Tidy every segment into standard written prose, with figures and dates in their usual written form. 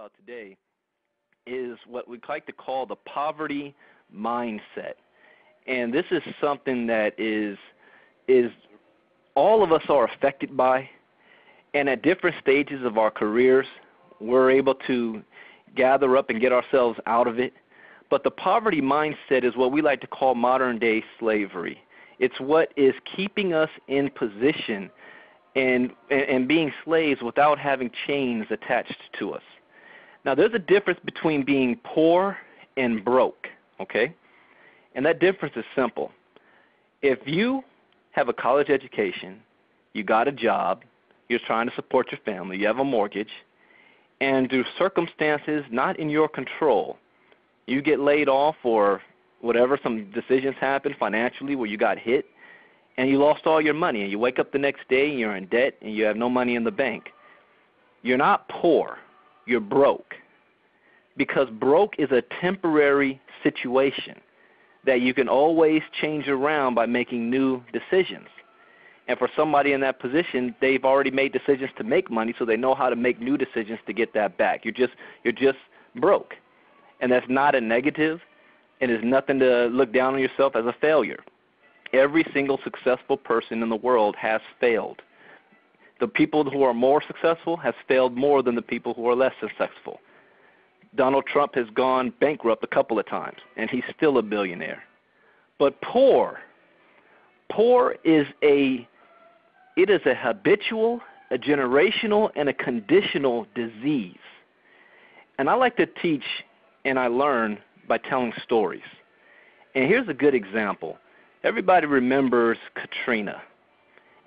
about today is what we like to call the poverty mindset. And this is something that is all of us are affected by, and at different stages of our careers, we're able to gather up and get ourselves out of it. But the poverty mindset is what we like to call modern-day slavery. It's what is keeping us in position and being slaves without having chains attached to us. Now, there's a difference between being poor and broke, okay? And that difference is simple. If you have a college education, you got a job, you're trying to support your family, you have a mortgage, and through circumstances not in your control, you get laid off or whatever, some decisions happen financially where you got hit, and you lost all your money, and you wake up the next day and you're in debt and you have no money in the bank. You're not poor, you're broke, because broke is a temporary situation that you can always change around by making new decisions. And for somebody in that position, they've already made decisions to make money, so they know how to make new decisions to get that back. You're just broke. And that's not a negative, and it's nothing to look down on yourself as a failure. Every single successful person in the world has failed. The people who are more successful has failed more than the people who are less successful. Donald Trump has gone bankrupt a couple of times, and he's still a billionaire. But poor is a habitual, a generational, and a conditional disease. And I like to teach and I learn by telling stories. And here's a good example. Everybody remembers Katrina.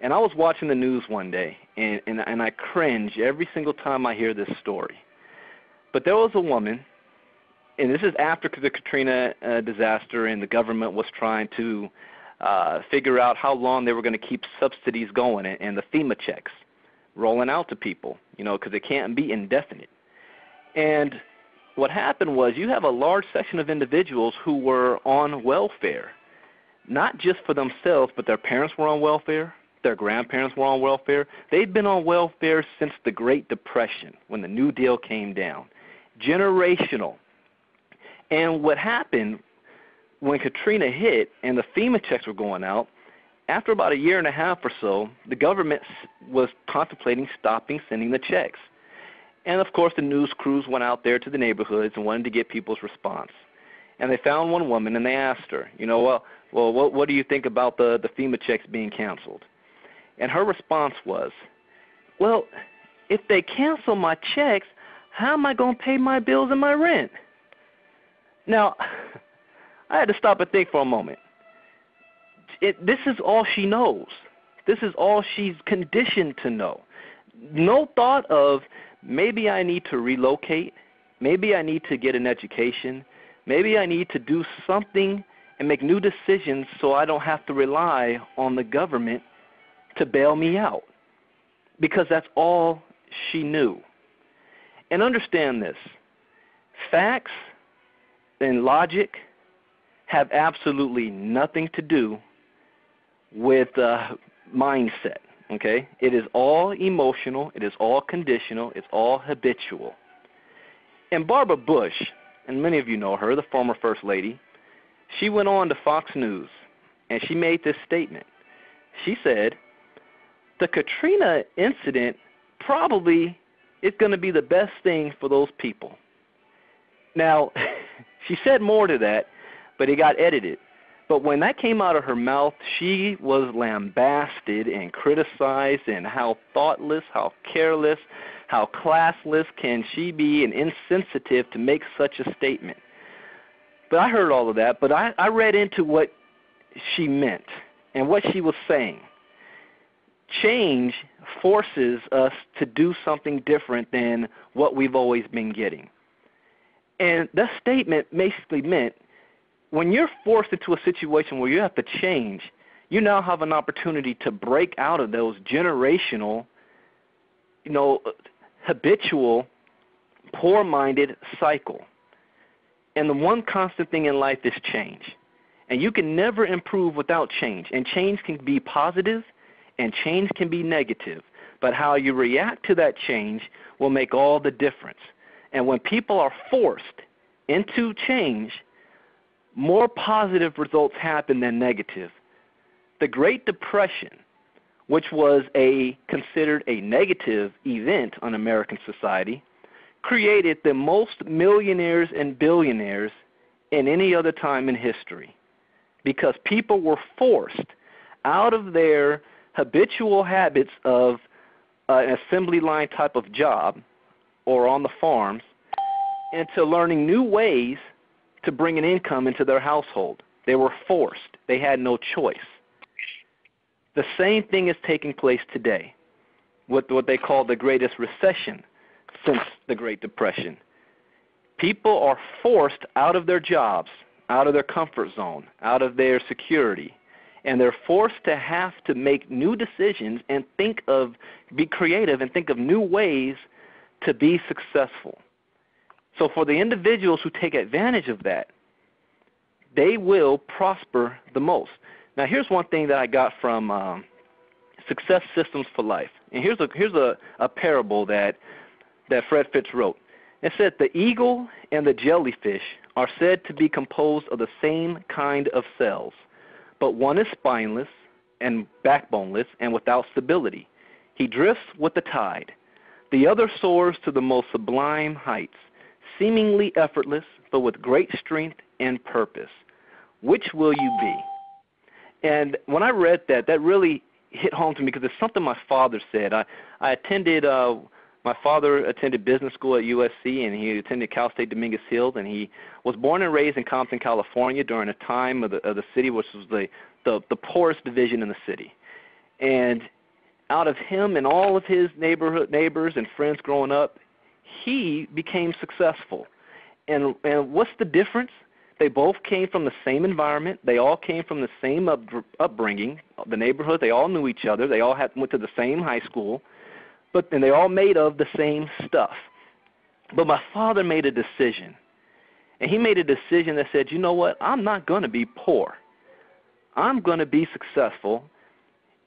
And I was watching the news one day, and I cringe every single time I hear this story. But there was a woman, and this is after the Katrina disaster, and the government was trying to figure out how long they were going to keep subsidies going and the FEMA checks rolling out to people, because it can't be indefinite. And what happened was you have a large section of individuals who were on welfare, not just for themselves, but their parents were on welfare, their grandparents were on welfare. They'd been on welfare since the Great Depression when the New Deal came down. Generational. And what happened when Katrina hit and the FEMA checks were going out, after about a year and a half or so, the government was contemplating stopping sending the checks. And, of course, the news crews went out there to the neighborhoods and wanted to get people's response. And they found one woman, and they asked her, what do you think about the FEMA checks being canceled? And her response was, well, if they cancel my checks, how am I going to pay my bills and my rent? Now, I had to stop and think for a moment. This is all she knows. This is all she's conditioned to know. No thought of, maybe I need to relocate, maybe I need to get an education, maybe I need to do something and make new decisions so I don't have to rely on the government to bail me out, because that's all she knew. And understand this, facts and logic have absolutely nothing to do with mindset. Okay? It is all emotional, it is all conditional, it's all habitual. And Barbara Bush, and many of you know her, the former First Lady, she went on to Fox News, and she made this statement. She said, the Katrina incident probably is going to be the best thing for those people. Now, she said more to that, but it got edited. But when that came out of her mouth, she was lambasted and criticized, and how thoughtless, how careless, how classless can she be, and insensitive to make such a statement. But I heard all of that, but I read into what she meant and what she was saying. Change forces us to do something different than what we've always been getting. And that statement basically meant, when you're forced into a situation where you have to change, you now have an opportunity to break out of those generational, habitual, poor-minded cycle. And the one constant thing in life is change. And you can never improve without change. And change can be positive and change can be negative. But how you react to that change will make all the difference. And when people are forced into change, more positive results happen than negative. The Great Depression, which was considered a negative event on American society, created the most millionaires and billionaires in any other time in history, because people were forced out of their habitual habits of an assembly line type of job or on the farms into learning new ways to bring an income into their household. They were forced. They had no choice. The same thing is taking place today with what they call the greatest recession since the Great Depression. People are forced out of their jobs, out of their comfort zone, out of their security, and they're forced to have to make new decisions and be creative and think of new ways to be successful. So for the individuals who take advantage of that, they will prosper the most. Now, here's one thing that I got from Success Systems for Life. And here's a parable that Fred Fitz wrote. It said, the eagle and the jellyfish are said to be composed of the same kind of cells, but one is spineless and backboneless and without stability. He drifts with the tide. The other soars to the most sublime heights, seemingly effortless, but with great strength and purpose. Which will you be? And when I read that, that really hit home to me because it's something my father said. My father attended business school at USC, and he attended Cal State Dominguez Hills, and he was born and raised in Compton, California during a time of the city which was the poorest division in the city. And out of him and all of his neighbors and friends growing up, he became successful. And what's the difference? They both came from the same environment. They all came from the same upbringing. The neighborhood, they all knew each other. They all went to the same high school. And they all made of the same stuff. But my father made a decision. And he made a decision that said, you know what, I'm not going to be poor. I'm going to be successful.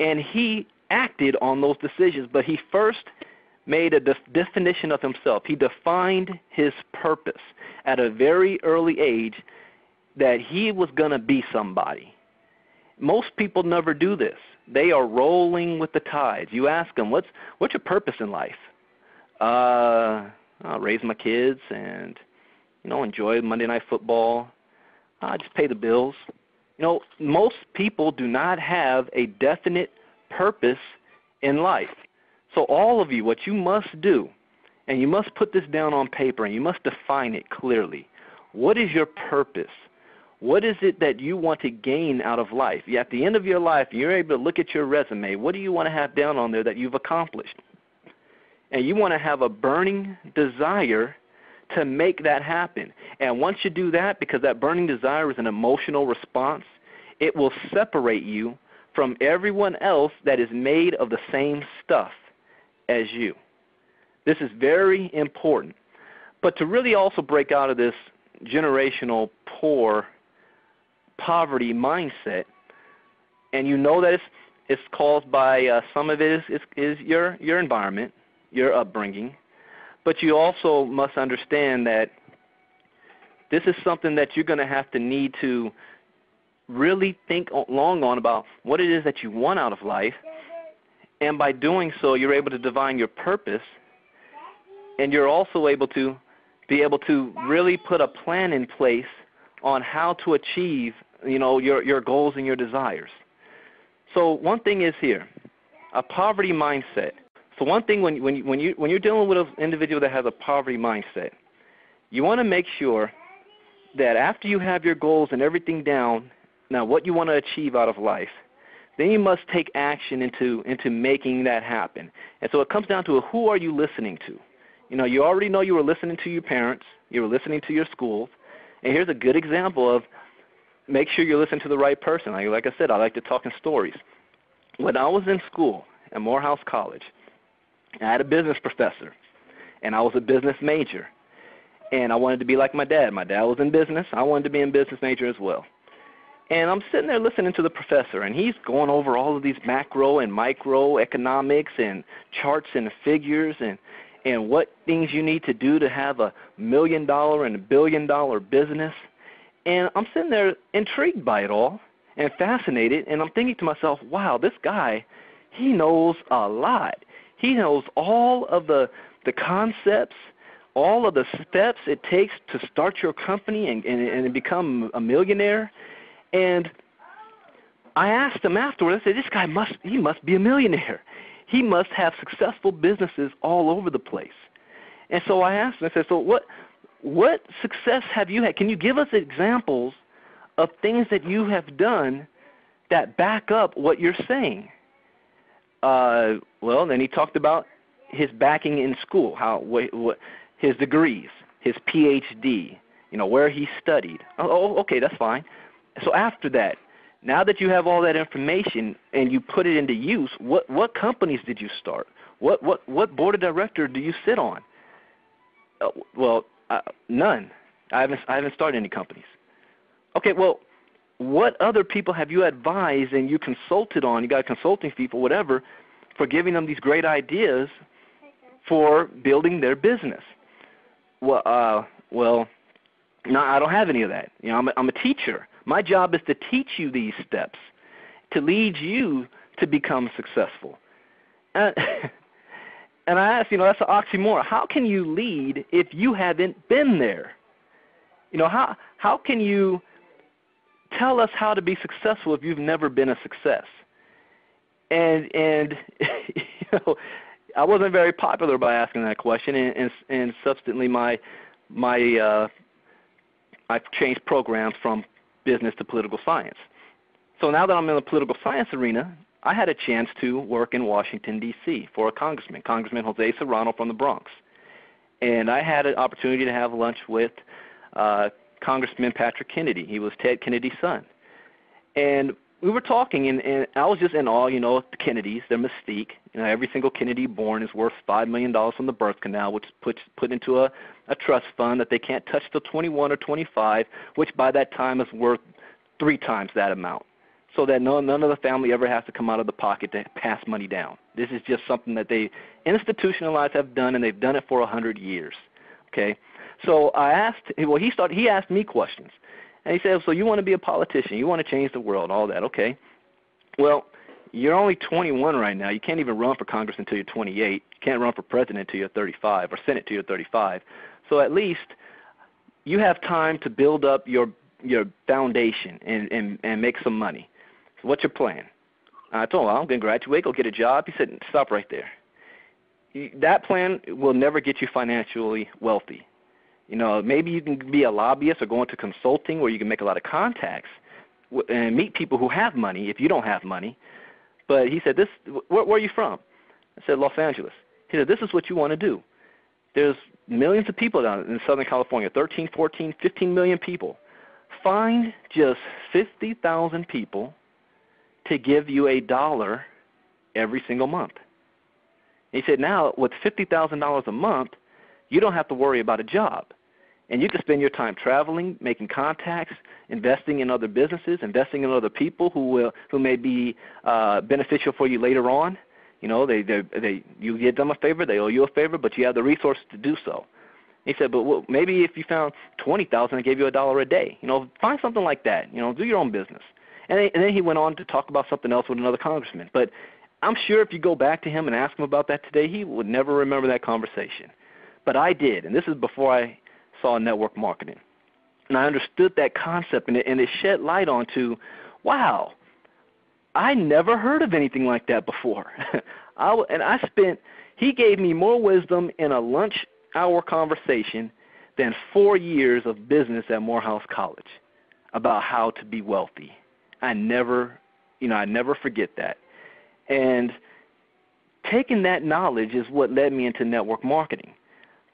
And he acted on those decisions. But he first made a definition of himself. He defined his purpose at a very early age that he was going to be somebody. Most people never do this. They are rolling with the tides. You ask them, what's your purpose in life? I'll raise my kids and, enjoy Monday Night Football. Just pay the bills. Most people do not have a definite purpose in life. So all of you, what you must do, and you must put this down on paper, and you must define it clearly. What is your purpose? What is it that you want to gain out of life? At the end of your life, you're able to look at your resume. What do you want to have down on there that you've accomplished? And you want to have a burning desire to make that happen. And once you do that, because that burning desire is an emotional response, it will separate you from everyone else that is made of the same stuff as you. This is very important. But to really also break out of this generational poverty mindset, and that it's caused by some of it is your environment, your upbringing, but you also must understand that this is something that you're going to have to need to really think long on about what it is that you want out of life, and by doing so, you're able to divine your purpose, and you're also able to really put a plan in place on how to achieve, your goals and your desires. So one thing is here, a poverty mindset. So one thing when you're dealing with an individual that has a poverty mindset, you want to make sure that after you have your goals and everything down, now what you want to achieve out of life, then you must take action into making that happen. And so it comes down to who are you listening to? You already know you were listening to your parents, you were listening to your schools, and here's a good example of make sure you listen to the right person. Like I said, I like to talk in stories. When I was in school at Morehouse College, I had a business professor, and I was a business major, and I wanted to be like my dad. My dad was in business. I wanted to be in business major as well. And I'm sitting there listening to the professor, and he's going over all of these macro and micro economics and charts and figures, and and what things you need to do to have $1 million and $1 billion business. And I'm sitting there intrigued by it all and fascinated, and I'm thinking to myself, wow, this guy, he knows a lot. He knows all of the concepts, all of the steps it takes to start your company and become a millionaire. And I asked him afterwards, I said, this guy must be a millionaire. He must have successful businesses all over the place. And so I asked him, I said, so what success have you had? Can you give us examples of things that you have done that back up what you're saying? Well, then he talked about his backing in school, what his degrees, his PhD, where he studied. Oh, okay, that's fine. So after that, now that you have all that information and you put it into use, what companies did you start? What board of directors do you sit on? None. I haven't started any companies. Okay, well, what other people have you advised and you consulted on? You got a consulting fee for whatever, for giving them these great ideas for building their business. Well, no, I don't have any of that. I'm a teacher. My job is to teach you these steps, to lead you to become successful. And I asked, that's an oxymoron. How can you lead if you haven't been there? How can you tell us how to be successful if you've never been a success? And I wasn't very popular by asking that question, and subsequently I've changed programs from business to political science. So now that I'm in the political science arena, I had a chance to work in Washington, D.C. for a Congressman Jose Serrano from the Bronx. And I had an opportunity to have lunch with Congressman Patrick Kennedy. He was Ted Kennedy's son. And we were talking, and I was just in awe, the Kennedys, their mystique. Every single Kennedy born is worth $5 million from the birth canal, which is put into a trust fund that they can't touch till 21 or 25, which by that time is worth 3 times that amount, so that none of the family ever has to come out of the pocket to pass money down. This is just something that they institutionalized, have done, and they've done it for 100 years. Okay, so I asked. Well, he asked me questions. And he said, so you want to be a politician, you want to change the world, all that. Okay. Well, you're only 21 right now. You can't even run for Congress until you're 28. You can't run for president until you're 35, or Senate until you're 35. So at least you have time to build up your foundation and make some money. So what's your plan? I told him, well, I'm going to graduate, go get a job. He said, stop right there. That plan will never get you financially wealthy. Maybe you can be a lobbyist or go into consulting where you can make a lot of contacts and meet people who have money if you don't have money. But he said, where are you from? I said, Los Angeles. He said, this is what you want to do. There's millions of people down in Southern California, 13, 14, 15 million people. Find just 50,000 people to give you $1 every single month. And he said, now with $50,000 a month, you don't have to worry about a job. And you can spend your time traveling, making contacts, investing in other businesses, investing in other people who may be beneficial for you later on. You give them a favor, they owe you a favor, but you have the resources to do so. He said, but maybe if you found 20,000 and gave you $1 a day, find something like that. Do your own business. And then he went on to talk about something else with another congressman. But I'm sure if you go back to him and ask him about that today, he would never remember that conversation. But I did, and this is before I saw network marketing. And I understood that concept, and it shed light onto, wow, I never heard of anything like that before. He gave me more wisdom in a lunch hour conversation than 4 years of business at Morehouse College about how to be wealthy. I never forget that. And taking that knowledge is what led me into network marketing.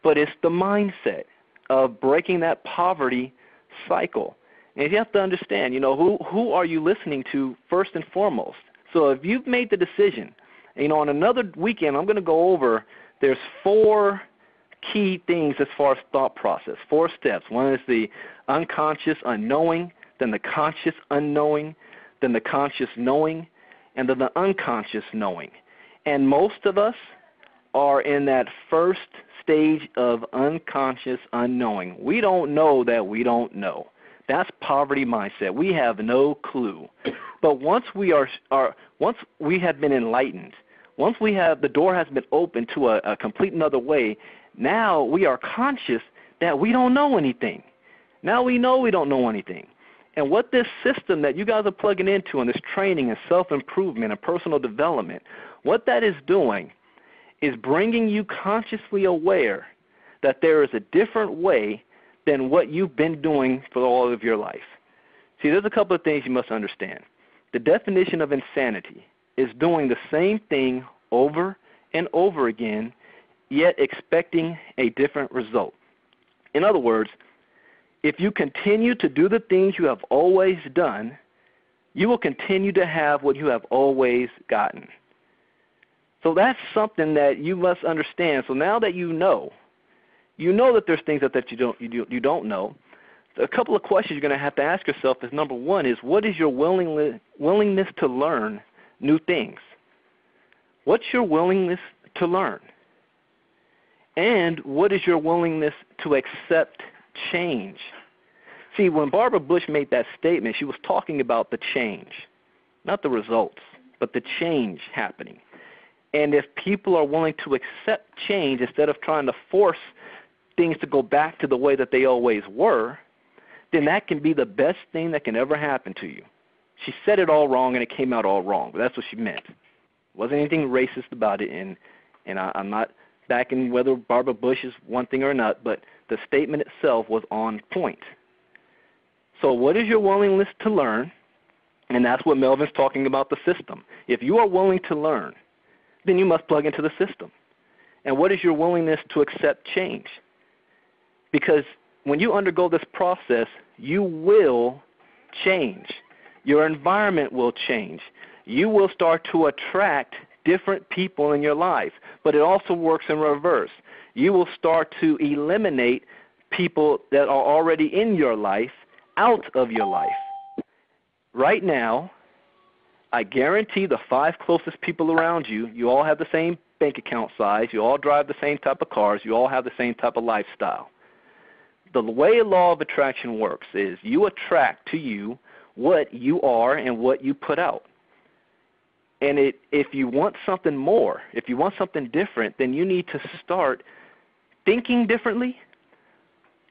But it's the mindset of breaking that poverty cycle. And you have to understand, who are you listening to first and foremost? So if you've made the decision, on another weekend I'm going to go over, there's 4 key things as far as thought process, 4 steps. One is the unconscious unknowing, then the conscious unknowing, then the conscious knowing, and then the unconscious knowing. And most of us are in that first stage of unconscious unknowing. We don't know that we don't know. That's poverty mindset. We have no clue. But once we once we have been enlightened, once the door has been opened to a complete another way, now we are conscious that we don't know anything. Now we know we don't know anything. And what this system that you guys are plugging into and this training and self-improvement and personal development, what that is doing is bringing you consciously aware that there is a different way than what you've been doing for all of your life. See, there's a couple of things you must understand. The definition of insanity is doing the same thing over and over again, yet expecting a different result. In other words, if you continue to do the things you have always done, you will continue to have what you have always gotten. So that's something that you must understand. So now that you know that there's things that you don't know. A couple of questions you're going to have to ask yourself is, number one is, what is your willingness to learn new things? What's your willingness to learn? And what is your willingness to accept change? See, when Barbara Bush made that statement, she was talking about the change, not the results, but the change happening. And if people are willing to accept change instead of trying to force things to go back to the way that they always were, then that can be the best thing that can ever happen to you. She said it all wrong and it came out all wrong, but that's what she meant. Wasn't anything racist about it, and I'm not backing whether Barbara Bush is one thing or not, but the statement itself was on point. So what is your willingness to learn? And that's what Melvin's talking about, the system. If you are willing to learn, then you must plug into the system. And what is your willingness to accept change? Because when you undergo this process, you will change. Your environment will change. You will start to attract different people in your life, but it also works in reverse. You will start to eliminate people that are already in your life out of your life. Right now, I guarantee the 5 closest people around you, you all have the same bank account size, you all drive the same type of cars, you all have the same type of lifestyle. The way law of attraction works is you attract to you what you are and what you put out. And if you want something more, if you want something different, then you need to start thinking differently,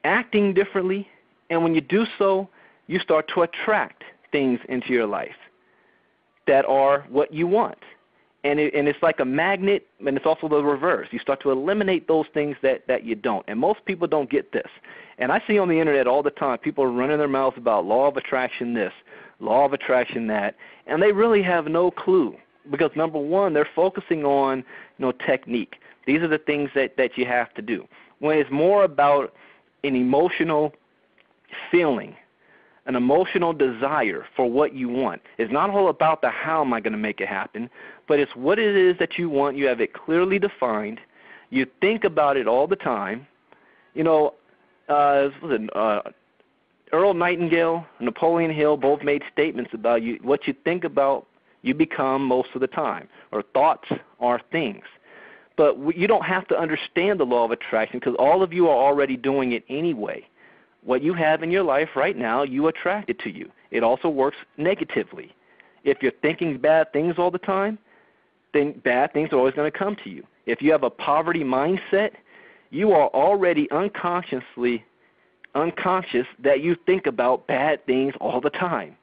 acting differently, and when you do so, you start to attract things into your life that are what you want. And it's like a magnet, and it's also the reverse. You start to eliminate those things that you don't. And most people don't get this. And I see on the internet all the time, people are running their mouths about law of attraction this, law of attraction that, and they really have no clue. Because number one, they're focusing on technique. These are the things that you have to do. When it's more about an emotional feeling, an emotional desire for what you want. It's not all about the how am I going to make it happen, but it's what it is that you want. You have it clearly defined. You think about it all the time. Earl Nightingale, Napoleon Hill both made statements about what you think about, you become most of the time, or thoughts are things. But you don't have to understand the law of attraction because all of you are already doing it anyway. What you have in your life right now, you attract it to you. It also works negatively. If you're thinking bad things all the time, then bad things are always going to come to you. If you have a poverty mindset, you are already unconscious that you think about bad things all the time.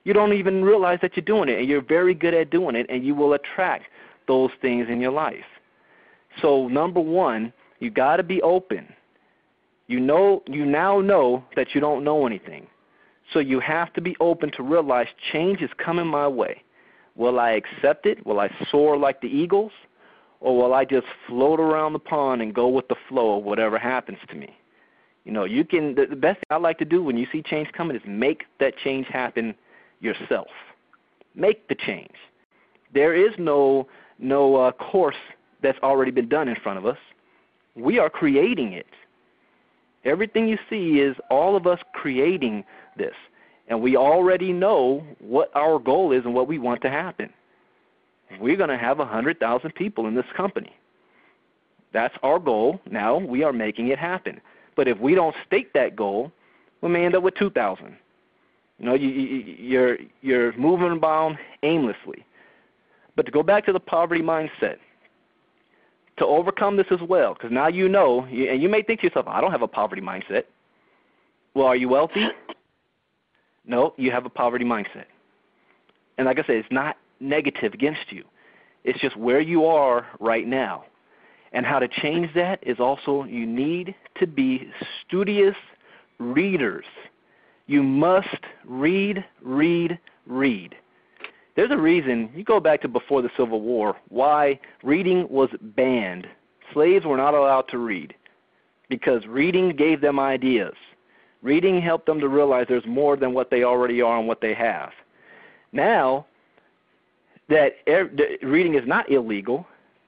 You don't even realize that you're doing it, and you're very good at doing it, and you will attract those things in your life. So number one, you got to be open. You now know that you don't know anything. So you have to be open to realize change is coming my way. Will I accept it? Will I soar like the eagles? Or will I just float around the pond and go with the flow of whatever happens to me? The best thing I like to do when you see change coming is make that change happen yourself. Make the change. There is no course that's already been done in front of us. We are creating it. Everything you see is all of us creating this. And we already know what our goal is and what we want to happen. We're going to have 100,000 people in this company. That's our goal. Now we are making it happen. But if we don't state that goal, we may end up with 2,000. You know, you're moving about aimlessly. But to go back to the poverty mindset, to overcome this as well, because now you know, and you may think to yourself, I don't have a poverty mindset. Well, are you wealthy? No, you have a poverty mindset. And like I said, it's not negative against you. It's just where you are right now. And how to change that is also you need to be studious readers. You must read, read, read. There's a reason, you go back to before the Civil War, why reading was banned. Slaves were not allowed to read because reading gave them ideas. Reading helped them to realize there's more than what they already are and what they have. Now that reading is not illegal,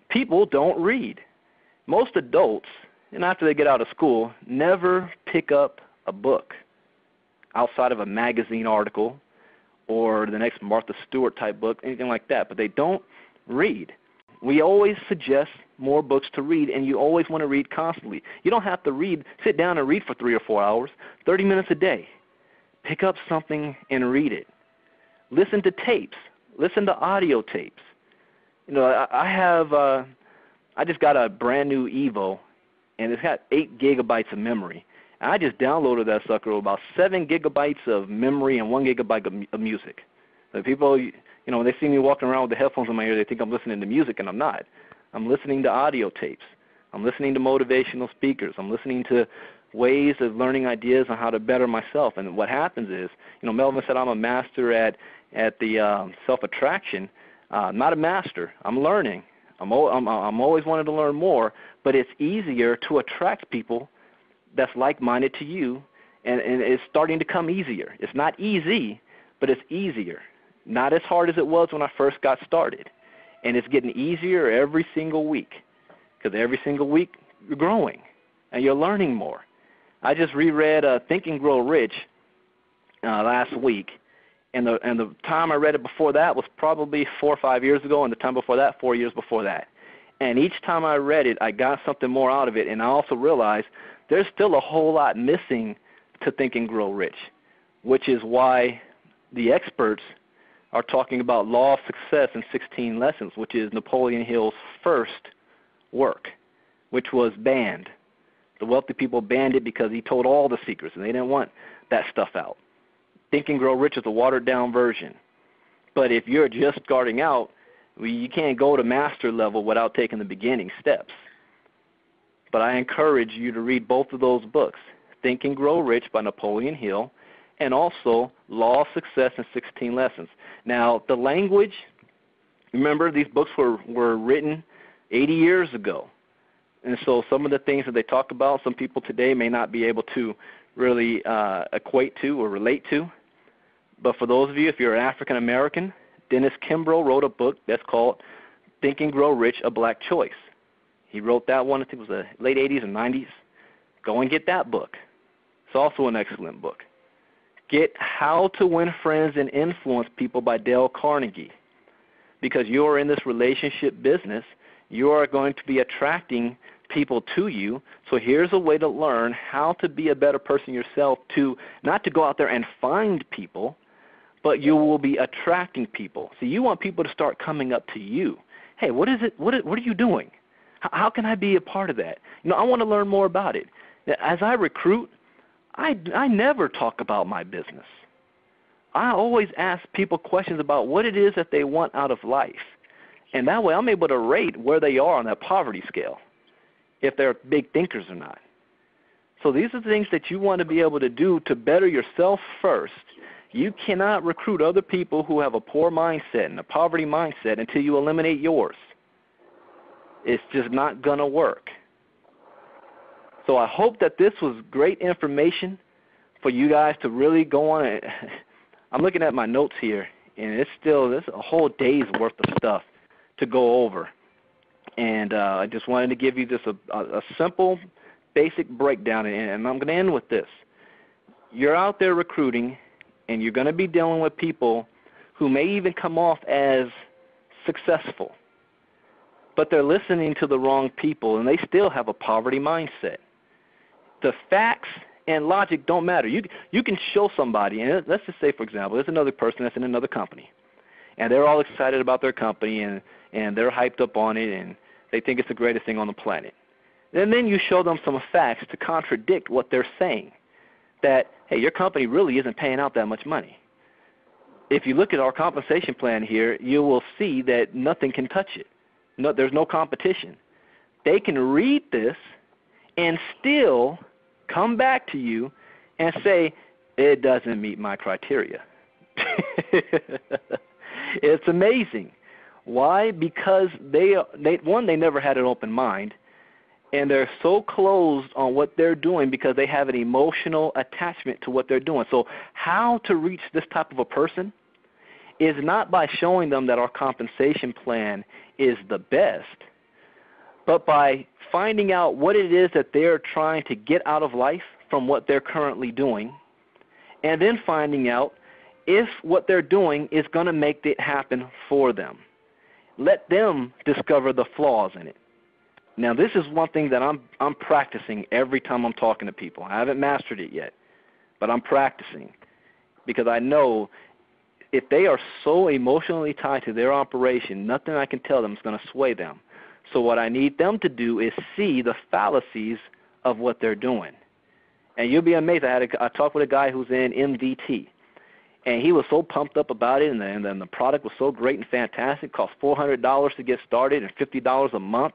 people don't read. Most adults, and after they get out of school, never pick up a book outside of a magazine article or the next Martha Stewart type book, anything like that, but they don't read. We always suggest more books to read, and you always want to read constantly. You don't have to sit down and read for 3 or 4 hours, 30 minutes a day. Pick up something and read it. Listen to tapes. Listen to audio tapes. You know, I just got a brand new Evo, and it's got 8 gigabytes of memory. And I just downloaded that sucker with about 7 gigabytes of memory and 1 gigabyte of music. So people, you know, when they see me walking around with the headphones in my ear, they think I'm listening to music, and I'm not. I'm listening to audio tapes. I'm listening to motivational speakers. I'm listening to ways of learning ideas on how to better myself. And what happens is, you know, Melvin said I'm a master at the self-attraction. I'm not a master. I'm learning. I'm always wanting to learn more, but it's easier to attract people that's like-minded to you, and it's starting to come easier. It's not easy, but it's easier. Not as hard as it was when I first got started, and it's getting easier every single week because every single week you're growing and you're learning more. I just reread Think and Grow Rich last week, and the time I read it before that was probably 4 or 5 years ago, and the time before that, 4 years before that. And each time I read it, I got something more out of it, and I also realized there's still a whole lot missing to Think and Grow Rich, which is why the experts are talking about Law of Success in 16 Lessons, which is Napoleon Hill's first work, which was banned. The wealthy people banned it because he told all the secrets, and they didn't want that stuff out. Think and Grow Rich is a watered-down version. But if you're just starting out, you can't go to master level without taking the beginning steps. But I encourage you to read both of those books, Think and Grow Rich by Napoleon Hill, and also Law of Success in 16 Lessons. Now, the language, remember, these books were written 80 years ago. And so some of the things that they talk about, some people today may not be able to really equate to or relate to. But for those of you, if you're African American, Dennis Kimbrough wrote a book that's called Think and Grow Rich, A Black Choice. He wrote that one, I think it was the late 80s and 90s. Go and get that book. It's also an excellent book. Get How to Win Friends and Influence People by Dale Carnegie. Because you are in this relationship business, you are going to be attracting people to you. So here's a way to learn how to be a better person yourself, to not to go out there and find people, but you will be attracting people. So you want people to start coming up to you. Hey, what is it? What are you doing? How can I be a part of that? You know, I want to learn more about it. As I recruit, I never talk about my business. I always ask people questions about what it is that they want out of life. And that way I'm able to rate where they are on that poverty scale, if they're big thinkers or not. So these are the things that you want to be able to do to better yourself first. You cannot recruit other people who have a poor mindset and a poverty mindset until you eliminate yours. It's just not going to work. So I hope that this was great information for you guys to really go on. And I'm looking at my notes here, and there's a whole day's worth of stuff to go over. And I just wanted to give you just a simple, basic breakdown, and I'm going to end with this. You're out there recruiting, and you're going to be dealing with people who may even come off as successful. but they're listening to the wrong people, and they still have a poverty mindset. The facts and logic don't matter. You can show somebody, and let's just say, for example, there's another person that's in another company, and they're all excited about their company, and they're hyped up on it, and they think it's the greatest thing on the planet. And then you show them some facts to contradict what they're saying, that, hey, your company really isn't paying out that much money. If you look at our compensation plan here, you will see that nothing can touch it. No, there's no competition. They can read this and still come back to you and say, it doesn't meet my criteria. It's amazing. Why? Because they never had an open mind, and they're so closed on what they're doing because they have an emotional attachment to what they're doing. So how to reach this type of a person is not by showing them that our compensation plan is the best, but by finding out what it is that they're trying to get out of life from what they're currently doing, and then finding out if what they're doing is going to make it happen for them. Let them discover the flaws in it. Now, this is one thing that I'm practicing every time I'm talking to people. I haven't mastered it yet, but I'm practicing because I know if they are so emotionally tied to their operation, nothing I can tell them is going to sway them. So what I need them to do is see the fallacies of what they're doing. And you'll be amazed. I talked with a guy who's in MDT, and he was so pumped up about it, and then the product was so great and fantastic. It cost $400 to get started and $50 a month.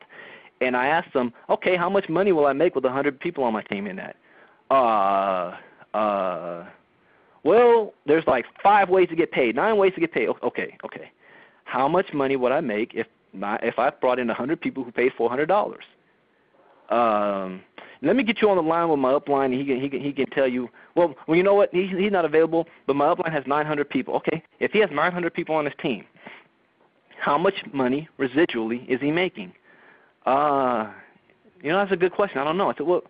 And I asked him, okay, how much money will I make with 100 people on my team in that? Well, there's like 5 ways to get paid, 9 ways to get paid. Okay. How much money would I make if I brought in 100 people who paid $400? Let me get you on the line with my upline, and he can tell you, well, you know what, he's not available, but my upline has 900 people. Okay, if he has 900 people on his team, how much money residually is he making? That's a good question. I don't know. I said, well,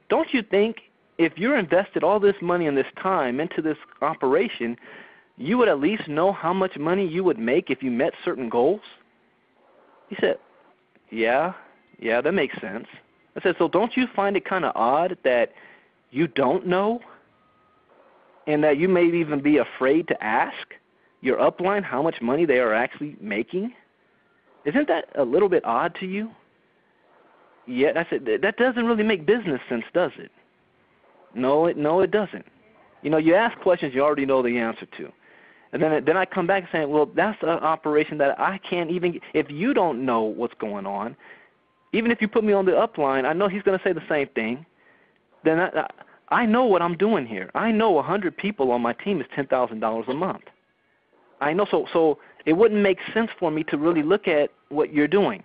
don't you think if you're invested all this money and this time into this operation, you would at least know how much money you would make if you met certain goals? He said, yeah, that makes sense. I said, so don't you find it kind of odd that you don't know and that you may even be afraid to ask your upline how much money they are actually making? Isn't that a little bit odd to you? Yeah, I said, that doesn't really make business sense, does it? No, it doesn't. You ask questions you already know the answer to. And then I come back saying, well, that's an operation that I can't even, if you don't know what's going on, even if you put me on the upline, I know he's going to say the same thing. Then I know what I'm doing here. I know 100 people on my team is $10,000 a month. I know, so it wouldn't make sense for me to really look at what you're doing.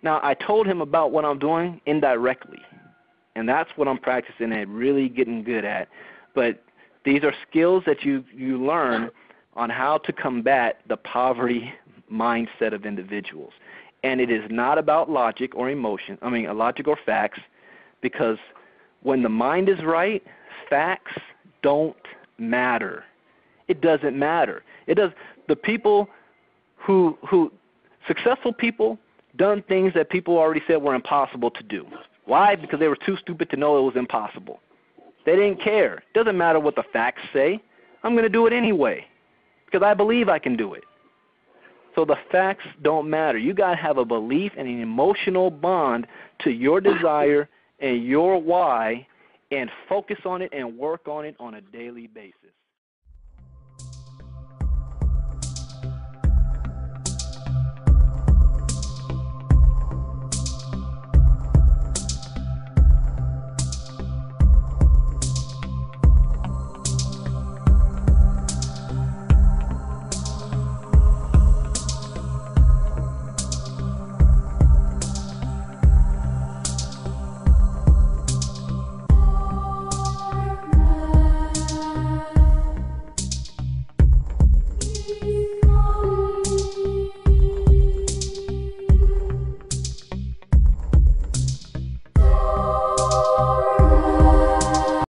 Now, I told him about what I'm doing indirectly, and that's what I'm practicing and really getting good at. But these are skills that you learn on how to combat the poverty mindset of individuals. And it is not about logic or logic or facts, because when the mind is right, facts don't matter. It doesn't matter. The people successful people done things that people already said were impossible to do. Why? Because they were too stupid to know it was impossible. They didn't care. It doesn't matter what the facts say. I'm going to do it anyway because I believe I can do it. So the facts don't matter. You got to have a belief and an emotional bond to your desire and your why, and focus on it and work on it on a daily basis.